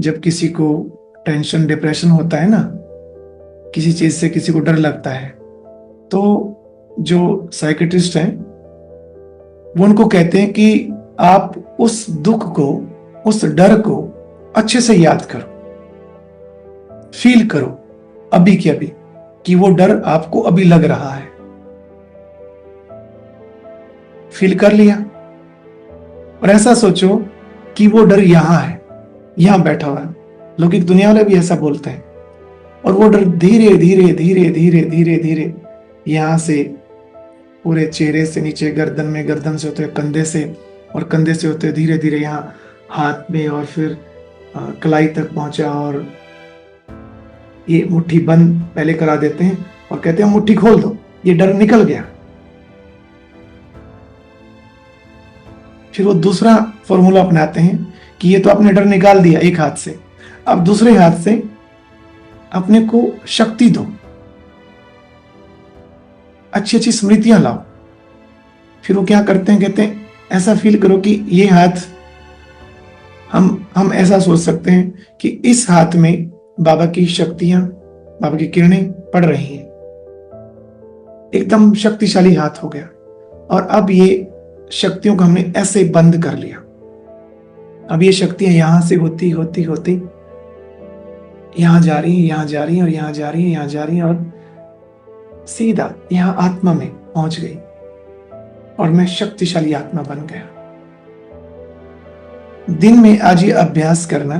जब किसी को टेंशन डिप्रेशन होता है ना, किसी चीज से किसी को डर लगता है, तो जो साइकेट्रिस्ट हैं वो उनको कहते हैं कि आप उस दुख को, उस डर को अच्छे से याद करो, फील करो अभी के अभी, कि वो डर आपको अभी लग रहा है। फील कर लिया और ऐसा सोचो कि वो डर यहां है, यहां बैठा हुआ है। लौकिक दुनिया वाले भी ऐसा बोलते हैं। और वो डर धीरे धीरे धीरे धीरे धीरे धीरे यहां से पूरे चेहरे से नीचे गर्दन में, गर्दन से होते हुए कंधे से, और कंधे से होते धीरे धीरे यहाँ हाथ में, और फिर कलाई तक पहुंचा। और ये मुट्ठी बंद पहले करा देते हैं और कहते हैं मुट्ठी खोल दो, ये डर निकल गया। फिर वो दूसरा फॉर्मूला अपनाते हैं कि ये तो आपने डर निकाल दिया एक हाथ से, अब दूसरे हाथ से अपने को शक्ति दो, अच्छी अच्छी स्मृतियां लाओ। फिर वो क्या करते हैं, कहते हैं ऐसा फील करो कि ये हाथ, हम ऐसा सोच सकते हैं कि इस हाथ में बाबा की शक्तियां, बाबा की किरणें पड़ रही हैं। एकदम शक्तिशाली हाथ हो गया। और अब ये शक्तियों को हमने ऐसे बंद कर लिया। अब ये शक्तियां यहां से होती होती होती यहां जा रही हैं, यहां जा रही हैं, और यहां जा रही हैं, यहां जा रही हैं, और सीधा यहां आत्मा में पहुंच गई। और मैं शक्तिशाली आत्मा बन गया। दिन में आज ये अभ्यास करना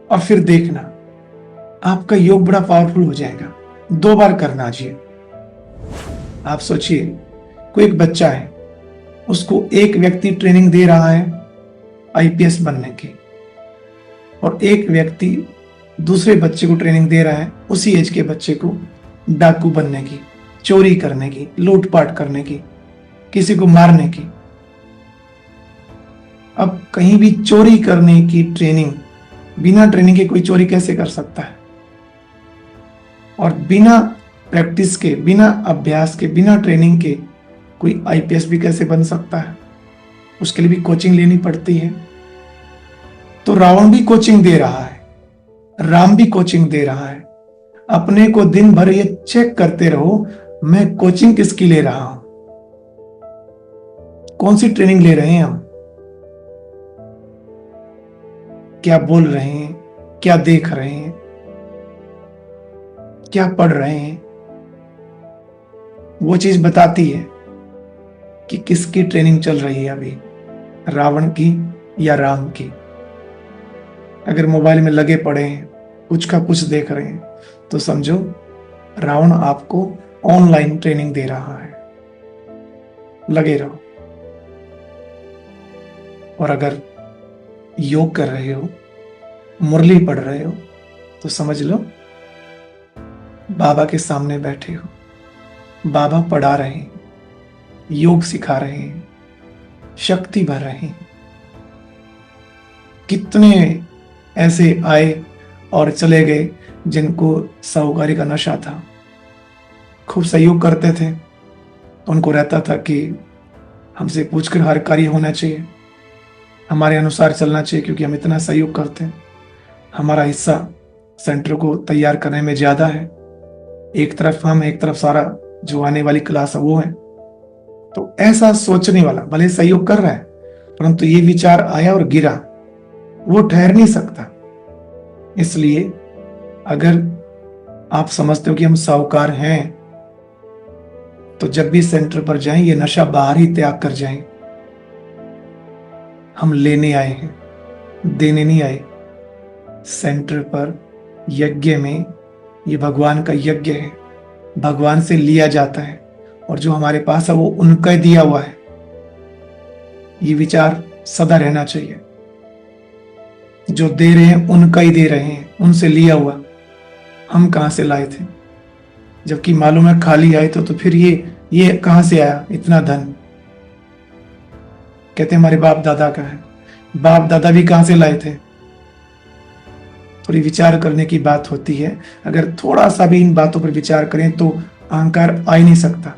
और फिर देखना, आपका योग बड़ा पावरफुल हो जाएगा। 2 बार करना आज ये। आप सोचिए, कोई एक बच्चा है, उसको एक व्यक्ति ट्रेनिंग दे रहा है आईपीएस बनने की, और एक व्यक्ति दूसरे बच्चे को ट्रेनिंग दे रहा है, उसी एज के बच्चे को, डाकू बनने की, चोरी करने की, लूटपाट करने की, किसी को मारने की। अब कहीं भी चोरी करने की ट्रेनिंग, बिना ट्रेनिंग के कोई चोरी कैसे कर सकता है? और बिना प्रैक्टिस के, बिना अभ्यास के, बिना ट्रेनिंग के कोई आईपीएस भी कैसे बन सकता है? उसके लिए भी कोचिंग लेनी पड़ती है। तो रावण भी कोचिंग दे रहा है, राम भी कोचिंग दे रहा है। अपने को दिन भर ये चेक करते रहो, मैं कोचिंग किसकी ले रहा हूं, कौन सी ट्रेनिंग ले रहे हैं हम, क्या बोल रहे हैं, क्या देख रहे हैं, क्या पढ़ रहे हैं। वो चीज बताती है कि किसकी ट्रेनिंग चल रही है अभी, रावण की या राम की। अगर मोबाइल में लगे पड़े हैं, कुछ का कुछ देख रहे हैं, तो समझो रावण आपको ऑनलाइन ट्रेनिंग दे रहा है। लगे रहो। और अगर योग कर रहे हो, मुरली पढ़ रहे हो, तो समझ लो बाबा के सामने बैठे हो, बाबा पढ़ा रहे हैं, योग सिखा रहे हैं, शक्ति भर रहे हैं। कितने ऐसे आए और चले गए जिनको साहूकारी का नशा था, खूब सहयोग करते थे, तो उनको रहता था कि हमसे पूछकर हर कार्य होना चाहिए, हमारे अनुसार चलना चाहिए, क्योंकि हम इतना सहयोग करते हैं, हमारा हिस्सा सेंटर को तैयार करने में ज्यादा है। एक तरफ हम, एक तरफ सारा जो आने वाली क्लास है वो है। तो ऐसा सोचने वाला भले सहयोग कर रहा है, परंतु ये विचार आया और गिरा, वो ठहर नहीं सकता। इसलिए अगर आप समझते हो कि हम साहूकार हैं, तो जब भी सेंटर पर जाएं, ये नशा बाहर ही त्याग कर जाएं। हम लेने आए हैं, देने नहीं आए। सेंटर पर यज्ञ में, ये भगवान का यज्ञ है, भगवान से लिया जाता है, और जो हमारे पास है वो उनका दिया हुआ है। ये विचार सदा रहना चाहिए। जो दे रहे हैं उनका ही दे रहे हैं, उनसे लिया हुआ। हम कहां से लाए थे? जबकि मालूम है खाली आए तो फिर ये कहां से आया इतना धन? कहते हमारे बाप दादा का है। बाप दादा भी कहां से लाए थे? थोड़ी विचार करने की बात होती है। अगर थोड़ा सा भी इन बातों पर विचार करें तो अहंकार आ ही नहीं सकता।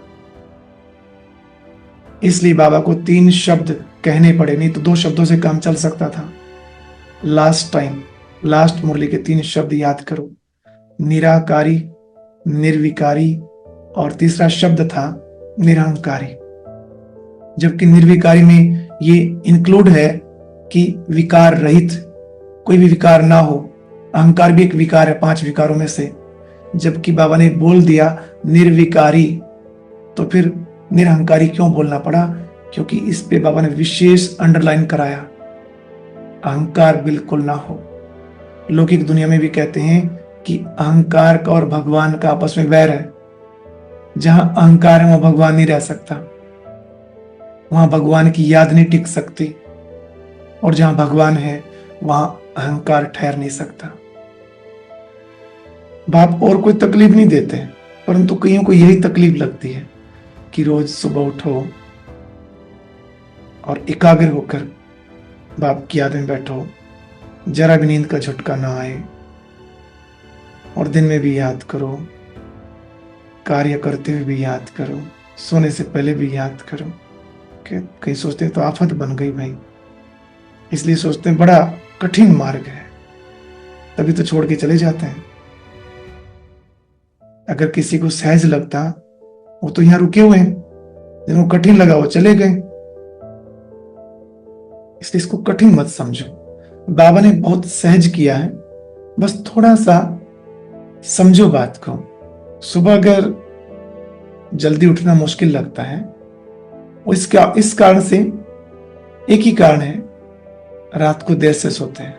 इसलिए बाबा को 3 शब्द कहने पड़े, नहीं तो 2 शब्दों से काम चल सकता था। लास्ट टाइम, लास्ट मुरली के 3 शब्द याद करो, निराकारी, निर्विकारी और तीसरा शब्द था निरहंकारी। जबकि निर्विकारी में ये इंक्लूड है कि विकार रहित, कोई भी विकार ना हो। अहंकार भी एक विकार है 5 विकारों में से। जबकि बाबा ने बोल दिया निर्विकारी, तो फिर निरहंकारी क्यों बोलना पड़ा? क्योंकि इस पे बाबा ने विशेष अंडरलाइन कराया, अहंकार बिल्कुल ना हो। लौकिक दुनिया में भी कहते हैं कि अहंकार का और भगवान का आपस में वैर है। जहां अहंकार है वहां भगवान नहीं रह सकता, वहां भगवान की याद नहीं टिक सकती, और जहां भगवान है वहां अहंकार ठहर नहीं सकता। बाप और कोई तकलीफ नहीं देते, परंतु कईयों को यही तकलीफ लगती है कि रोज सुबह उठो और एकाग्र होकर बाप की याद में बैठो, जरा भी नींद का झटका ना आए, और दिन में भी याद करो, कार्य करते हुए भी याद करो, सोने से पहले भी याद करो। कहीं सोचते हैं तो आफत बन गई भाई, इसलिए सोचते हैं बड़ा कठिन मार्ग है, तभी तो छोड़ के चले जाते हैं। अगर किसी को सहज लगता, वो तो यहां रुके हुए हैं, जिनको कठिन लगा वो चले गए। इसलिए इसको कठिन मत समझो। बाबा ने बहुत सहज किया है, बस थोड़ा सा समझो बात को। सुबह अगर जल्दी उठना मुश्किल लगता है, इस कारण से एक ही कारण है, रात को देर से सोते हैं,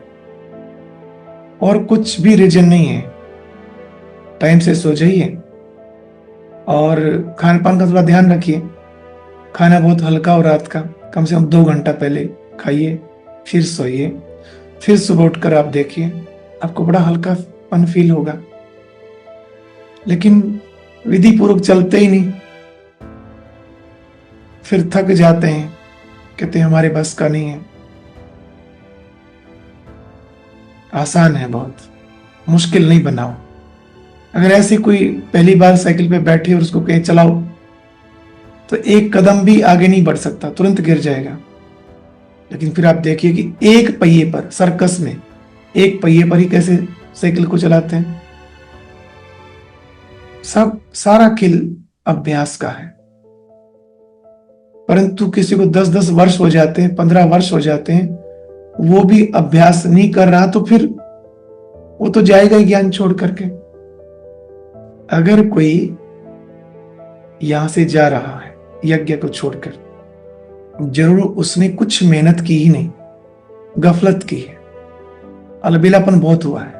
और कुछ भी रीजन नहीं है। टाइम से सो जाइए और खान पान का थोड़ा ध्यान रखिए। खाना बहुत हल्का हो रात का, कम से कम 2 घंटा पहले खाइए, फिर सोइए। फिर सुबह उठकर आप देखिए, आपको बड़ा हल्कापन फील होगा। लेकिन विधि पूर्वक चलते ही नहीं, फिर थक जाते हैं, कहते हैं हमारे बस का नहीं है। आसान है, बहुत मुश्किल नहीं बनाओ। अगर ऐसे कोई पहली बार साइकिल पे बैठे और उसको कहे चलाओ, तो 1 कदम भी आगे नहीं बढ़ सकता, तुरंत गिर जाएगा। लेकिन फिर आप देखिए कि 1 पहिए पर, सर्कस में 1 पहिए पर ही कैसे साइकिल को चलाते हैं। सारा खेल अभ्यास का है। परंतु किसी को 10-10 वर्ष हो जाते हैं, 15 वर्ष हो जाते हैं, वो भी अभ्यास नहीं कर रहा, तो फिर वो तो जाएगा ही ज्ञान छोड़ करके। अगर कोई यहां से जा रहा है यज्ञ को छोड़कर, जरूर उसने कुछ मेहनत की ही नहीं, गफलत की है, अलबेलापन बहुत हुआ है।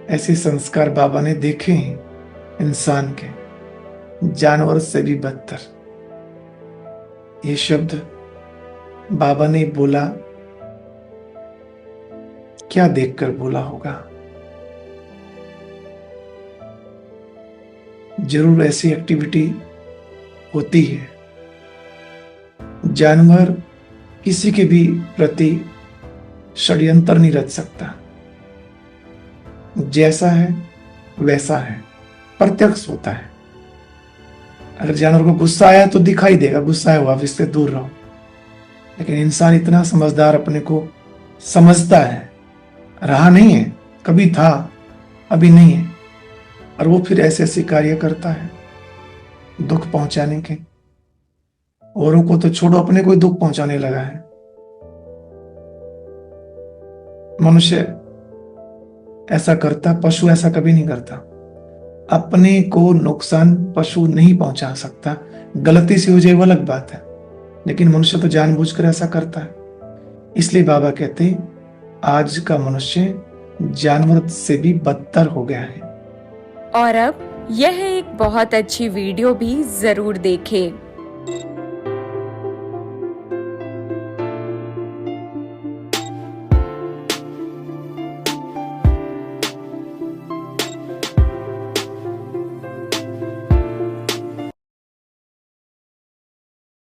ऐसे संस्कार बाबा ने देखे हैं इंसान के, जानवर से भी बदतर। ये शब्द बाबा ने बोला, क्या देखकर बोला होगा? जरूर ऐसी एक्टिविटी होती है। जानवर किसी के भी प्रति षड्यंत्र नहीं रच सकता, जैसा है वैसा है, प्रत्यक्ष होता है। अगर जानवर को गुस्सा आया तो दिखाई देगा, गुस्सा है हुआ, इससे दूर रहो। लेकिन इंसान इतना समझदार अपने को समझता है, रहा नहीं है, कभी था अभी नहीं है, और वो फिर ऐसे ऐसे कार्य करता है दुख पहुंचाने के। औरों को तो छोड़ो, अपने को दुख पहुंचाने लगा है। मनुष्य ऐसा करता, पशु ऐसा कभी नहीं करता। अपने को नुकसान पशु नहीं पहुंचा सकता, गलती से हो जाए वो अलग बात है, लेकिन मनुष्य तो जानबूझकर ऐसा करता है। इसलिए बाबा कहते आज का मनुष्य जानवर से भी बदतर हो गया है। और अब यह एक बहुत अच्छी वीडियो भी जरूर देखें।